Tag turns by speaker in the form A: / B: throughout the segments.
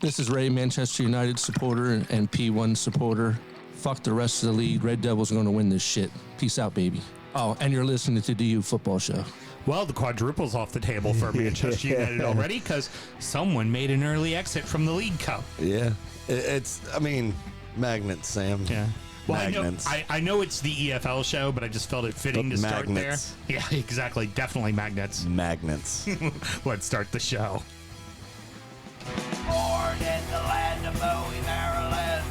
A: This is Ray, Manchester United supporter and P1 supporter. Fuck the rest of the league. Red Devils are going to win this shit. Peace out, baby. Oh, and you're listening to DU Football Show.
B: Well, the quadruple's off the table for Manchester United already because someone made an early exit from the League Cup.
C: Yeah. Magnets, Sam.
B: Yeah. Well,
C: magnets.
B: I know it's the EFL show, but I just felt it fitting to start there. Yeah, exactly. Definitely magnets.
C: Magnets.
B: Let's start the show.
D: Born in the land of Bowie, Maryland.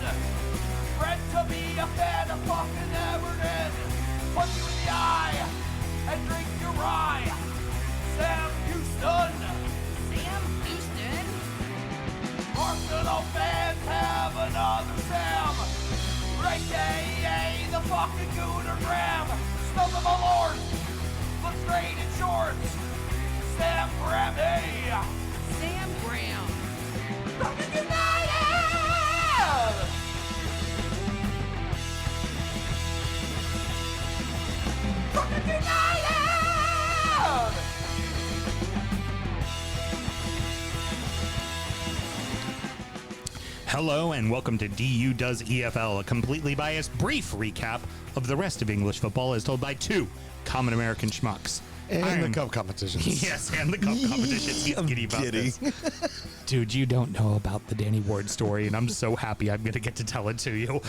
D: Bred to be a fan of fucking Everton. Punch you in the eye and drink your rye. Sam Houston.
E: Sam Houston?
D: Arsenal fans have another Sam. Right, the fucking Gooner Graham. Stump of a lord. Look straight in shorts. Sam Graham, hey.
E: Sam Graham.
D: Fucking United! Fucking United!
B: Hello and welcome to DU Does EFL, a completely biased brief recap of the rest of English football as told by two common American schmucks.
C: And the cup competitions.
B: Yes, and the cup competitions. He's giddy about this. Dude, you don't know about the Danny Ward story, and I'm so happy I'm going to get to tell it to you.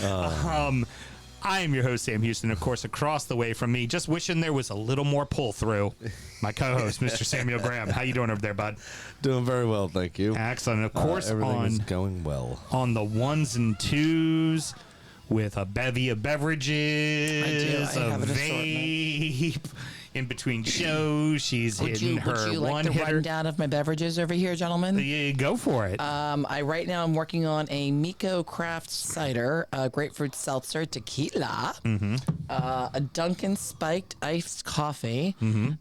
B: I am your host, Sam Houston. Of course, across the way from me, just wishing there was a little more pull-through, my co-host, Mr. Samuel Graham. How you doing over there, bud?
C: Doing very well, thank you.
B: Excellent. Of course,
C: everything is going well.
B: On the ones and twos, with a bevy of beverages,
E: I have
B: a
E: an
B: vape. In between shows, she's hitting her
E: Would you like
B: one
E: the
B: hitter.
E: rundown of my beverages over here, gentlemen?
B: Yeah, go for it.
E: Right now I'm working on a Miko Craft Cider, grapefruit seltzer, tequila, a Dunkin' spiked iced coffee,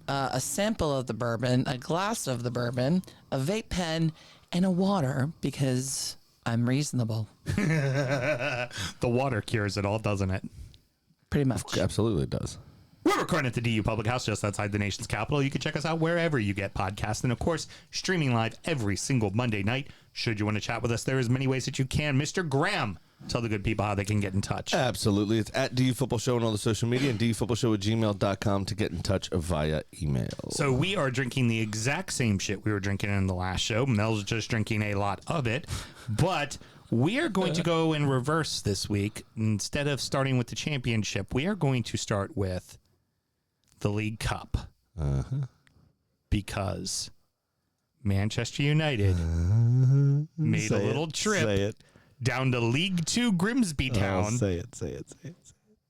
E: a sample of the bourbon, a glass of the bourbon, a vape pen, and a water because I'm reasonable.
B: The water cures it all, doesn't it?
E: Pretty much.
C: Absolutely it does.
B: We're recording at the DU Public House just outside the nation's capital. You can check us out wherever you get podcasts. And, of course, streaming live every single Monday night. Should you want to chat with us, there is many ways that you can. Mr. Graham, tell the good people how they can get in touch.
C: Absolutely. It's at DU Football Show on all the social media and dufootballshow@gmail.com to get in touch via email.
B: So we are drinking the exact same shit we were drinking in the last show. Mel's just drinking a lot of it. But we are going to go in reverse this week. Instead of starting with the championship, we are going to start with the League Cup. Because Manchester United made a little trip down to League 2 Grimsby Town.
C: Say it.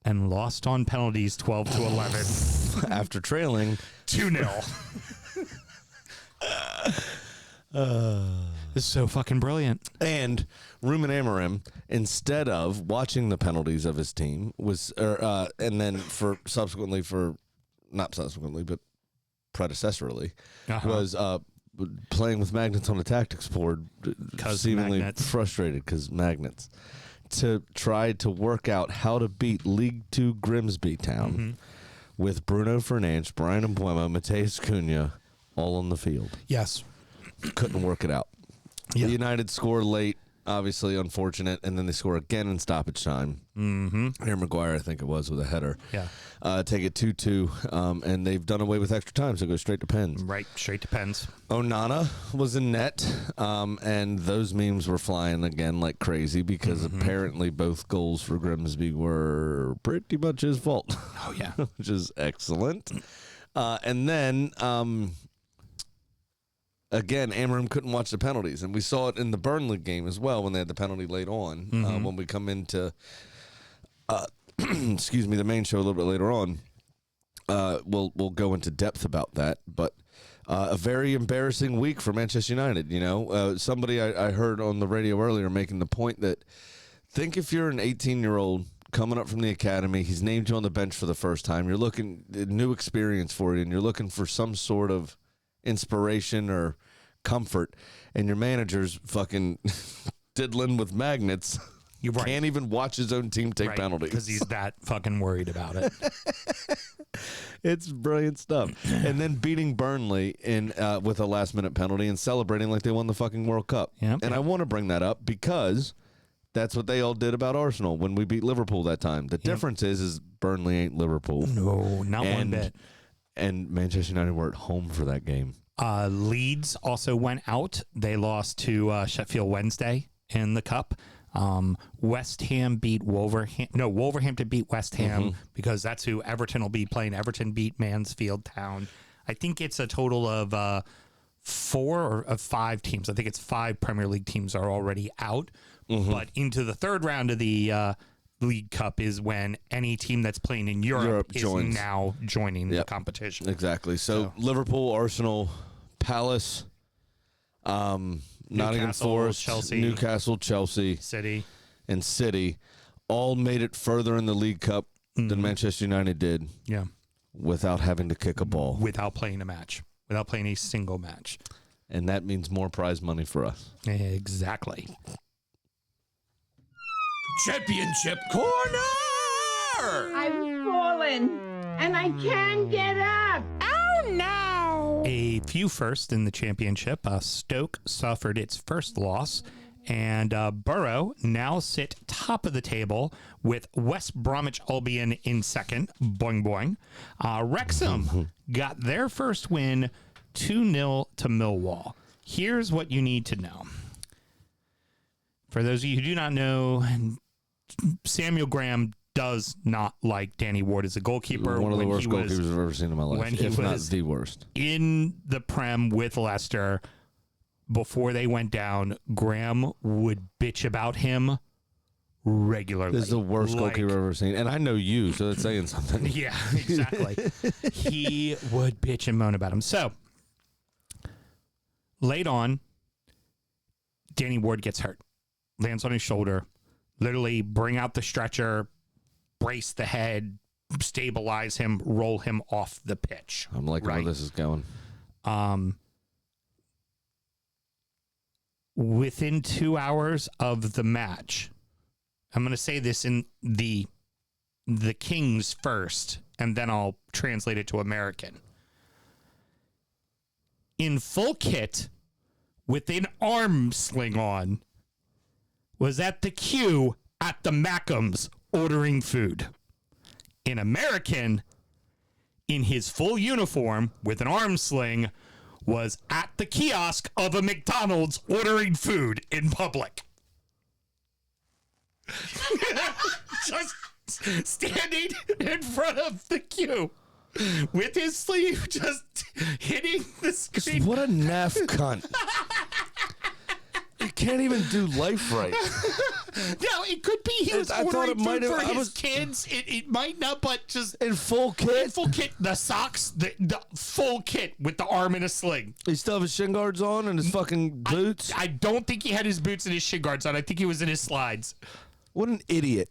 B: And lost on penalties 12-11.
C: After trailing
B: 2-0. This is so fucking brilliant.
C: And Ruben Amorim, instead of watching the penalties of his team, and then not subsequently, but predecessorily, was playing with magnets on the tactics board, seemingly
B: magnets.
C: frustrated because magnets, to try to work out how to beat League 2 Grimsby Town with Bruno Fernandes, Brian Mbuemo, Mateus Cunha all on the field.
B: Yes.
C: Couldn't work it out.
B: Yeah.
C: The United score late, obviously unfortunate, and then they score again in stoppage time. Harry Maguire, I think it was, with a header.
B: Yeah.
C: Take it 2-2, and they've done away with extra time, so it goes straight to pens.
B: Right, straight to pens.
C: Onana was in net, and those memes were flying again like crazy because apparently both goals for Grimsby were pretty much his fault.
B: Oh, yeah.
C: Which is excellent. And then... again, Amorim couldn't watch the penalties, and we saw it in the Burnley game as well when they had the penalty late on. When we come into, the main show a little bit later on, we'll go into depth about that. But a very embarrassing week for Manchester United. You know, somebody I heard on the radio earlier making the point that think if you're an 18-year-old coming up from the academy, he's named you on the bench for the first time. You're looking a new experience for you, and you're looking for some sort of inspiration or comfort, and your manager's fucking diddling with magnets.
B: You're right.
C: Can't even watch his own team take penalties
B: because he's that fucking worried about it.
C: It's brilliant stuff. And then beating Burnley in with a last-minute penalty and celebrating like they won the fucking World Cup.
B: Yep.
C: And I want to bring that up because that's what they all did about Arsenal when we beat Liverpool that time. The difference is Burnley ain't Liverpool.
B: No, not one bit.
C: And Manchester United were at home for that game.
B: Leeds also went out. They lost to Sheffield Wednesday in the Cup. West Ham beat Wolverhampton. No, Wolverhampton beat West Ham because that's who Everton will be playing. Everton beat Mansfield Town. I think it's a total of 4 or of 5 teams. I think it's 5 Premier League teams are already out. But into the third round of the League Cup is when any team that's playing in Europe is
C: joins.
B: now joining the competition.
C: Exactly. So Liverpool, Arsenal, Palace, Nottingham Forest,
B: Chelsea,
C: Newcastle, Chelsea,
B: City,
C: and City all made it further in the League Cup than Manchester United did.
B: Yeah.
C: Without having to kick a ball.
B: Without playing a match. Without playing a single match.
C: And that means more prize money for us.
B: Exactly.
F: Championship Corner!
G: I've fallen and I can't get up. Oh no!
B: A few first in the championship. Stoke suffered its first loss, and Borough now sit top of the table with West Bromwich Albion in second. Boing boing. Wrexham got their first win, 2-0 to Millwall. Here's what you need to know. For those of you who do not know, Samuel Graham does not like Danny Ward as a goalkeeper.
C: One of the worst goalkeepers I've ever seen in my life,
B: when he
C: if not
B: was
C: the worst.
B: in the Prem with Leicester, before they went down, Graham would bitch about him regularly.
C: This is the worst goalkeeper I've ever seen. And I know you, so that's saying something.
B: Yeah, exactly. He would bitch and moan about him. So, late on, Danny Ward gets hurt. Lands on his shoulder. Literally bring out the stretcher, brace the head, stabilize him, roll him off the pitch.
C: I'm liking where this is going.
B: Within 2 hours of the match, I'm going to say this in the Kings first, and then I'll translate it to American. In full kit, with an arm sling on, was at the queue at the Mackham's ordering food. In American, in his full uniform with an arm sling, was at the kiosk of a McDonald's ordering food in public. Just standing in front of the queue with his sleeve just hitting the screen.
C: What a naff cunt. You can't even do life right.
B: No, it could be he was ordering food for his kids. It might not, but just
C: in full kit.
B: In full kit, the socks, the full kit with the arm in a sling.
C: He still have his shin guards on and his fucking boots.
B: I don't think he had his boots and his shin guards on. I think he was in his slides.
C: What an idiot!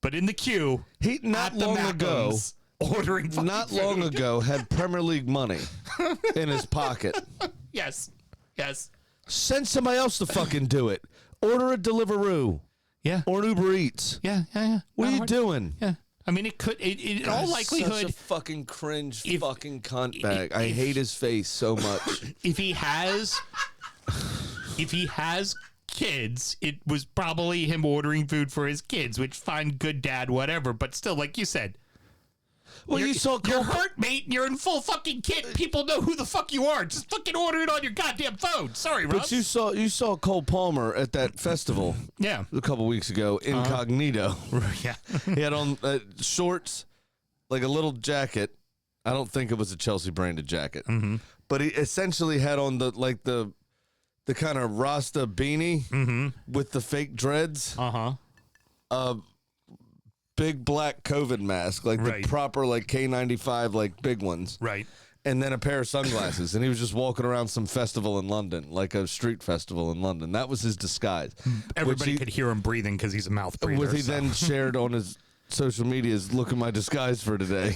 B: But in the queue,
C: he not long ago
B: ordering.
C: Not long ago had Premier League money in his pocket.
B: Yes.
C: Send somebody else to fucking do it. Order a Deliveroo.
B: Yeah.
C: Or an Uber Eats.
B: Yeah.
C: What are you doing?
B: Yeah. I mean, it could, in all likelihood.
C: Such a fucking cringe fucking cunt bag. I hate his face so much.
B: If he has kids, it was probably him ordering food for his kids, which fine, good dad, whatever. But still, like you said.
C: Well,
B: you're hurt, mate. You're in full fucking kit. People know who the fuck you are. Just fucking order it on your goddamn phone. Sorry, Russ.
C: But you saw Cole Palmer at that festival.
B: Yeah,
C: a couple weeks ago, incognito.
B: Yeah,
C: he had on shorts, like a little jacket. I don't think it was a Chelsea branded jacket, but he essentially had on the kind of Rasta beanie with the fake dreads. Big black COVID mask, like the proper like K95, like big ones.
B: Right.
C: And then a pair of sunglasses. And he was just walking around some festival in London, like a street festival in London. That was his disguise.
B: Everybody could hear him breathing because he's a mouth breather.
C: He then shared on his social medias, look at my disguise for today.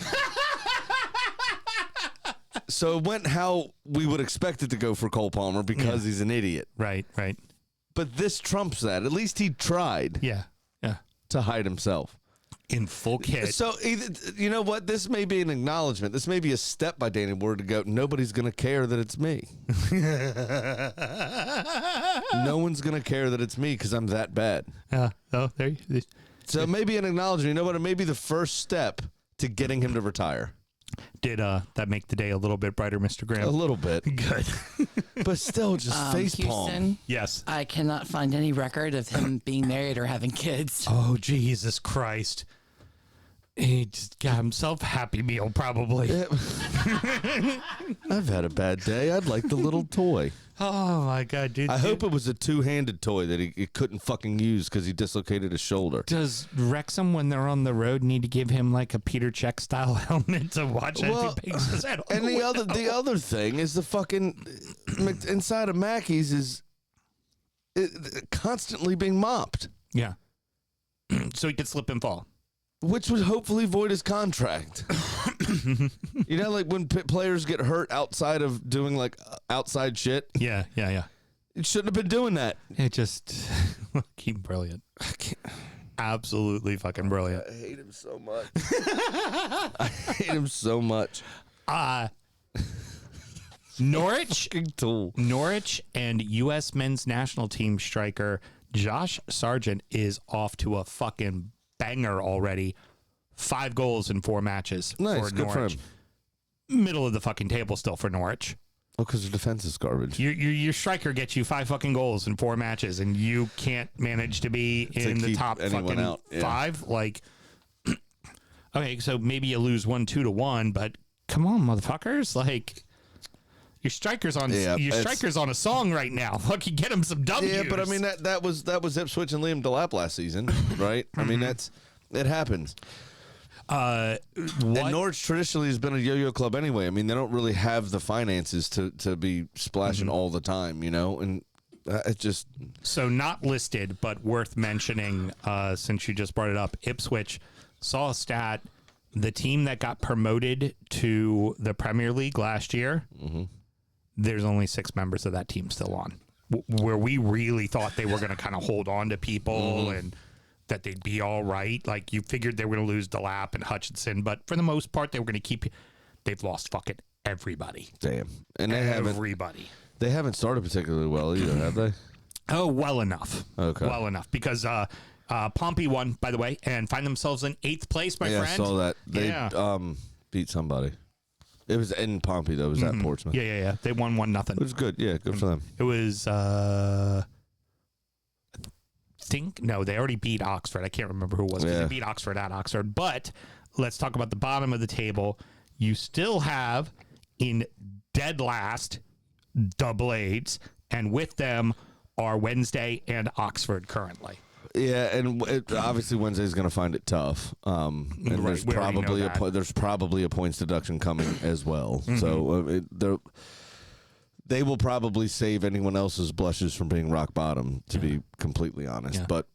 C: So it went how we would expect it to go for Cole Palmer because he's an idiot.
B: Right.
C: But this trumps that. At least he tried
B: to
C: hide himself.
B: in full kit.
C: So, you know what? This may be an acknowledgement. This may be a step by Danny Ward to go, nobody's going to care that it's me. No one's going to care that it's me because I'm that bad.
B: There you
C: So maybe an acknowledgement. You know what? It may be the first step to getting him to retire.
B: Did that make the day a little bit brighter, Mr. Graham?
C: A little bit.
B: Good.
C: But still, just facepalm.
E: Houston,
B: Yes.
E: I cannot find any record of him being married or having kids.
B: Oh, Jesus Christ. He just got himself Happy Meal, probably.
C: I've had a bad day. I'd like the little toy.
B: Oh, my God, dude.
C: I hope it was a two-handed toy that he couldn't fucking use because he dislocated his shoulder.
B: Does Wrexham, when they're on the road, need to give him like a Peter Check style helmet to watch as he bangs his head?
C: And the other thing is the fucking inside of Mackey's is constantly being mopped,
B: Yeah. So he could slip and fall.
C: which would hopefully void his contract. You know, like when players get hurt outside of doing like outside shit.
B: Yeah.
C: It shouldn't have been doing that.
B: It just keep brilliant. Absolutely fucking brilliant.
C: I hate him so much. I hate him so much.
B: Norwich
C: Tool.
B: Norwich and U.S. men's national team striker Josh Sargent is off to a fucking banger already. 5 goals in 4 matches
C: Nice,
B: for
C: good for
B: Norwich.
C: him.
B: Middle of the fucking table still for Norwich.
C: Oh, because their defense is garbage.
B: Your striker gets you 5 fucking goals in 4 matches, and you can't manage to be in the
C: keep
B: top
C: anyone
B: fucking
C: out, yeah.
B: 5. Like, okay, so maybe you lose 1-2-1, but come on, motherfuckers! Like, your striker's on a song right now. Fucking get him some W's.
C: Yeah, but I mean that was Ipswich and Liam Delap last season, right? I mean it happens. And Norwich traditionally has been a yo-yo club anyway. I mean, they don't really have the finances to be splashing all the time, you know? And it just...
B: So not listed, but worth mentioning since you just brought it up. Ipswich saw a stat. The team that got promoted to the Premier League last year, there's only 6 members of that team still on. Where we really thought they were going to kind of hold on to people and that they'd be all right. Like, you figured they were going to lose Delap and Hutchinson, but for the most part, they were going to keep... They've lost fucking everybody.
C: Damn. And
B: Everybody.
C: They haven't started particularly well either, have they?
B: Oh, well enough.
C: Okay.
B: Well enough. Because Pompey won, by the way, and find themselves in 8th place, my
C: Yeah,
B: friend.
C: I saw that. They
B: Yeah.
C: beat somebody. It was in Pompey, though. It was at Portsmouth.
B: Yeah. They won 1-0.
C: It was good. Yeah, good for them.
B: It was, they already beat Oxford. I can't remember who it was because they beat Oxford at Oxford. But let's talk about the bottom of the table. You still have in dead last the Blades, and with them are Wednesday and Oxford currently.
C: Yeah, and obviously Wednesday's going to find it tough. And
B: Right,
C: there's probably a points deduction coming as well. So they will probably save anyone else's blushes from being rock bottom, to be completely honest.
B: Yeah.
C: But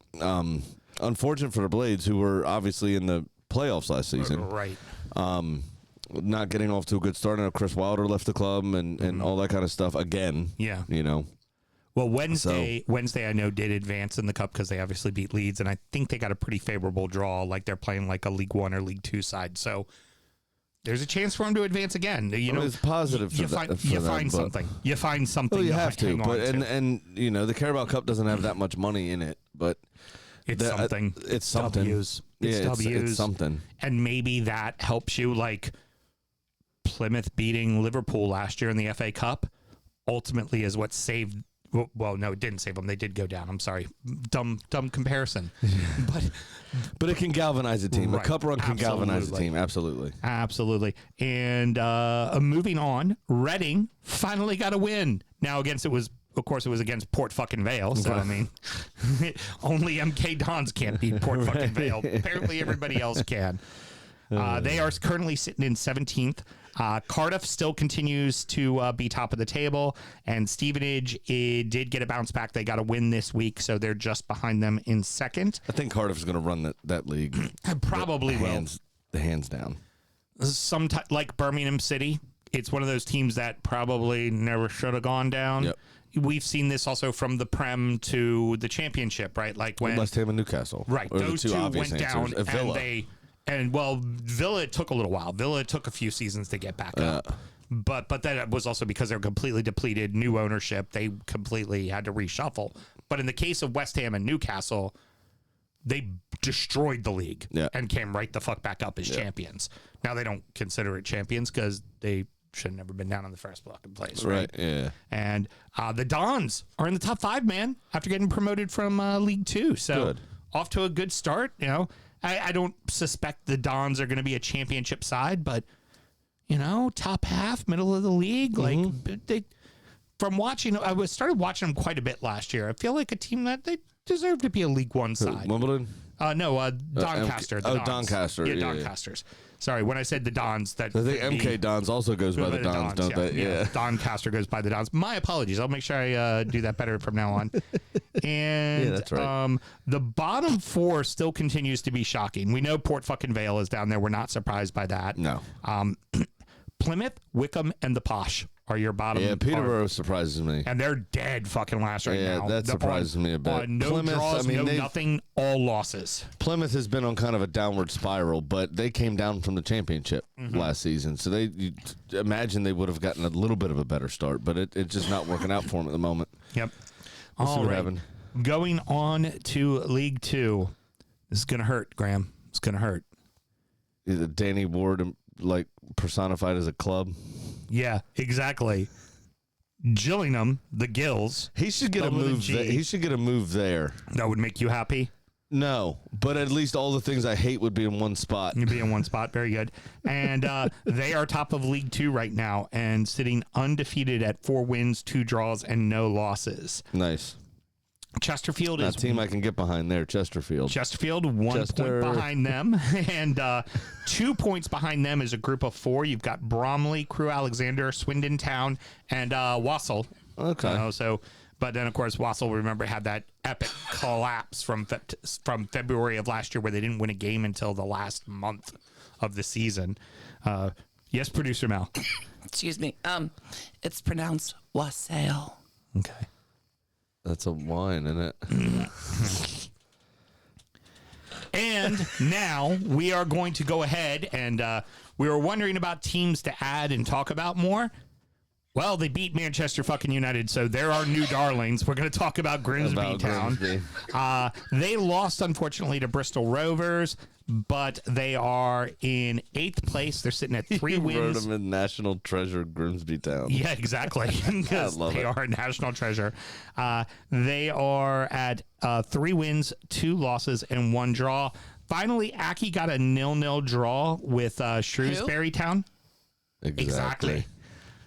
C: unfortunate for the Blades, who were obviously in the playoffs last season.
B: Right.
C: Not getting off to a good start. I know Chris Wilder left the club and all that kind of stuff again.
B: Yeah.
C: You know.
B: Well, Wednesday I know did advance in the cup because they obviously beat Leeds, and I think they got a pretty favorable draw. Like they're playing like a League 1 or League 2 side, so there's a chance for them to advance again. You know,
C: it's positive.
B: You find something. You find something.
C: Well, you have to.
B: hang on
C: But
B: to.
C: and you know the Carabao Cup doesn't have that much money in it, but
B: It's something.
C: It's something.
B: W's.
C: It's something.
B: And maybe that helps you. Like Plymouth beating Liverpool last year in the FA Cup ultimately is what saved. Well, no, it didn't save them. They did go down. I'm sorry. Dumb comparison.
C: But it can galvanize a team.
B: Right.
C: A cup run can galvanize a
B: Absolutely.
C: team. Absolutely.
B: Absolutely. And moving on, Reading finally got a win. Now it was against Port fucking Vale. So, I mean, only MK Dons can't beat Port fucking Vale. Apparently everybody else can. They are currently sitting in 17th. Cardiff still continues to be top of the table, and Stevenage did get a bounce back. They got a win this week, so they're just behind them in second.
C: I think Cardiff's going to run that league.
B: Probably will.
C: The hands down.
B: Like Birmingham City, it's one of those teams that probably never should have gone down.
C: Yep.
B: we've seen this also from the Prem to the Championship, right? Like when
C: West Ham and Newcastle.
B: right,
C: are the
B: those two
C: obvious
B: went down,
C: answers. Villa.
B: and Villa took a little while. Villa took a few seasons to get back up. But that was also because they're completely depleted, new ownership. They completely had to reshuffle. But in the case of West Ham and Newcastle, they destroyed the league and came right the fuck back up as champions. Now they don't consider it champions because they should have never been down in the first fucking place, right?
C: Yeah.
B: And the Dons are in the top 5, man, after getting promoted from League 2. So off to a good start. You know, I don't suspect the Dons are going to be a championship side, but you know, top half, middle of the league. Like they, from watching, I started watching them quite a bit last year. I feel like a team that they deserve to be a League 1 side.
C: Wimbledon?
B: No, Doncaster.
C: Doncaster.
B: Yeah, Doncasters. Sorry, when I said the Dons, that
C: I think MK Dons also goes by the Dons, don't they? Yeah.
B: Doncaster goes by the Dons. My apologies. I'll make sure I do that better from now on. And
C: yeah, that's right.
B: The bottom 4 still continues to be shocking. We know Port fucking Vale is down there. We're not surprised by that.
C: No.
B: Plymouth, Wickham, and the Posh are your bottom.
C: Yeah, Peterborough surprises me.
B: And they're dead fucking last right now.
C: Yeah, that surprises me a bit.
B: No
C: Plymouth,
B: draws, no nothing, all losses.
C: Plymouth has been on kind of a downward spiral, but they came down from the championship last season. So you imagine they would have gotten a little bit of a better start, but it's just not working out for them at the moment.
B: Yep.
C: We'll see what happens.
B: Going on to League 2. This is going to hurt, Graham. It's going to hurt.
C: Is it Danny Ward, like, personified as a club?
B: Yeah, exactly. Gillingham, the Gills.
C: He should get a move. He should get a move there.
B: That would make you happy?
C: No, but at least all the things I hate would be in one spot.
B: You'd be in one spot. Very good. And they are top of League 2 right now and sitting undefeated at 4 wins, 2 draws, and no losses.
C: Nice.
B: Chesterfield is
C: a team I can get behind there. Chesterfield, 1
B: point behind them, and 2 points behind them is a group of 4. You've got Bromley, Crewe Alexander, Swindon Town, and Wassell.
C: Okay.
B: But then of course Wassell, remember, had that epic collapse from February of last year where they didn't win a game until the last month of the season. Yes, producer Mal.
E: Excuse me. It's pronounced Wassail.
B: Okay.
C: That's a wine, isn't it?
B: And now we are going to go ahead and we were wondering about teams to add and talk about more. Well, they beat Manchester fucking United, so there are new darlings. We're going to talk about Grimsby Town. They lost, unfortunately, to Bristol Rovers, but they are in 8th place. They're sitting at 3 wins.
C: Wrote them in National Treasure Grimsby Town.
B: Yeah, exactly. Because they are a national treasure. They are at 3 wins, 2 losses, and 1 draw. Finally, Accy got a 0-0 draw with Shrewsbury Town.
C: Exactly.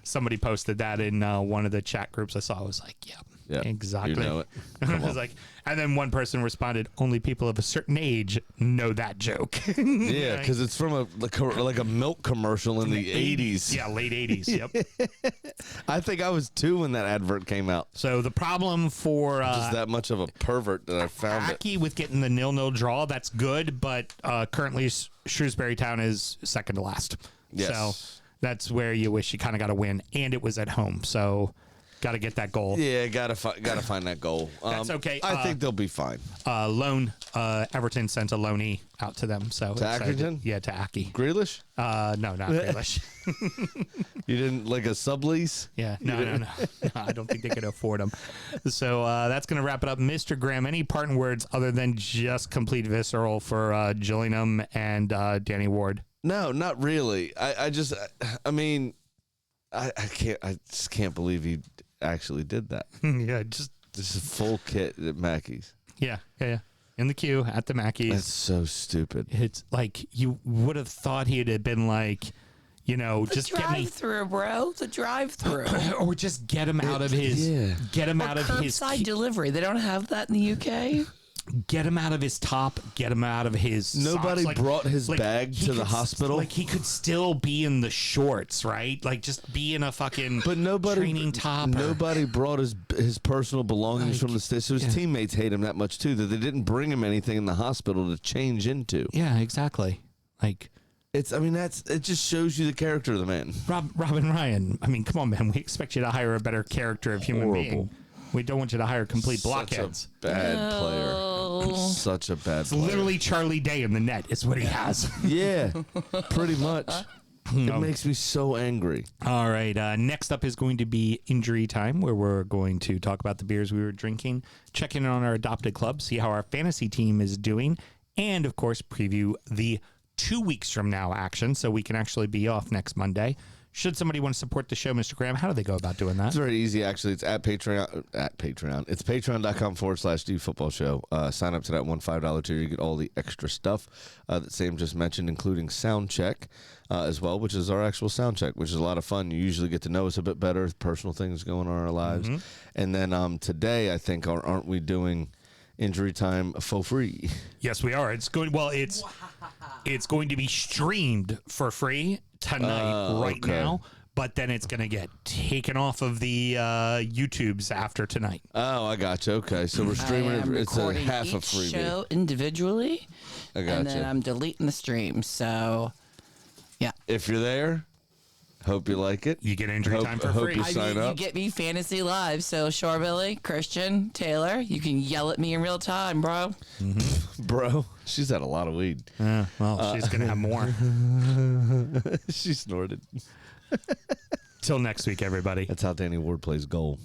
B: Somebody posted that in one of the chat groups I saw. I was like, yeah, exactly.
C: You know it.
B: I was like, and then one person responded, only people of a certain age know that joke.
C: Yeah, because it's from like a milk commercial in the 80s.
B: Yeah, late 80s. Yep.
C: I think I was 2 when that advert came out.
B: So the problem for
C: just that much of a pervert that I found
B: Accy with getting the 0-0 draw, that's good, but currently Shrewsbury Town is second to last.
C: Yes.
B: So that's where you wish you kind of got to win, and it was at home, so got to get that goal.
C: Yeah, gotta find that goal.
B: That's okay.
C: I think they'll be fine.
B: Everton sent a loanee out to them. So
C: to Accrington?
B: Yeah, to Accy.
C: Grealish?
B: No, not Grealish.
C: You didn't like a sublease?
B: Yeah, no. I don't think they could afford them. So that's going to wrap it up. Mr. Graham, any parting words other than just complete visceral for Gillingham and Danny Ward?
C: No, not really. I just can't believe he actually did that.
B: Yeah, just
C: this is full kit at Mackey's.
B: Yeah. In the queue at the Mackey's.
C: That's so stupid.
B: It's like you would have thought he'd have been like, just get me
E: drive-through, bro. The drive-through,
B: or just get him out of his
E: curbside delivery. They don't have that in the UK.
B: Get him out of his top. Get him out of his.
C: Nobody
B: socks.
C: brought his bag to the hospital.
B: Like he could still be in the shorts, right? Like just be in a fucking training top.
C: Nobody brought his personal belongings from the station. So his teammates hate him that much too that they didn't bring him anything in the hospital to change into.
B: Yeah, exactly. Like
C: It just shows you the character of the man.
B: Robin Ryan. I mean, come on, man. We expect you to hire a better character of human being. We don't want you to hire complete blockheads.
C: Such a bad player. Such a bad player.
B: Literally Charlie Day in the net is what he has.
C: Yeah, pretty much. It makes me so angry.
B: All right. Next up is going to be Injury Time, where we're going to talk about the beers we were drinking, check in on our adopted club, see how our fantasy team is doing, and, of course, preview the 2 weeks from now action so we can actually be off next Monday. Should somebody want to support the show, Mr. Graham, how do they go about doing that?
C: It's very easy, actually. It's at Patreon. It's patreon.com/DFootballShow. Sign up to that $5 tier. You get all the extra stuff that Sam just mentioned, including sound check as well, which is our actual sound check, which is a lot of fun. You usually get to know us a bit better, personal things going on in our lives. And then today, I think, aren't we doing Injury Time for free?
B: Yes, we are. It's going to be streamed for free tonight, now, but then it's going to get taken off of the YouTubes after tonight.
C: Oh, I gotcha. Okay, so we're streaming it. It's a half a freebie.
E: Show individually,
C: I gotcha.
E: and then I'm deleting the stream. So, yeah.
C: If you're there, hope you like it.
B: You get Injury Time for free.
C: You sign up.
E: You get me fantasy live. So, Shorebilly, Christian, Taylor, you can yell at me in real time, bro.
C: Bro, she's had a lot of weed.
B: Well, she's going to have more.
C: She snorted.
B: Till next week, everybody.
C: That's how Danny Ward plays goal.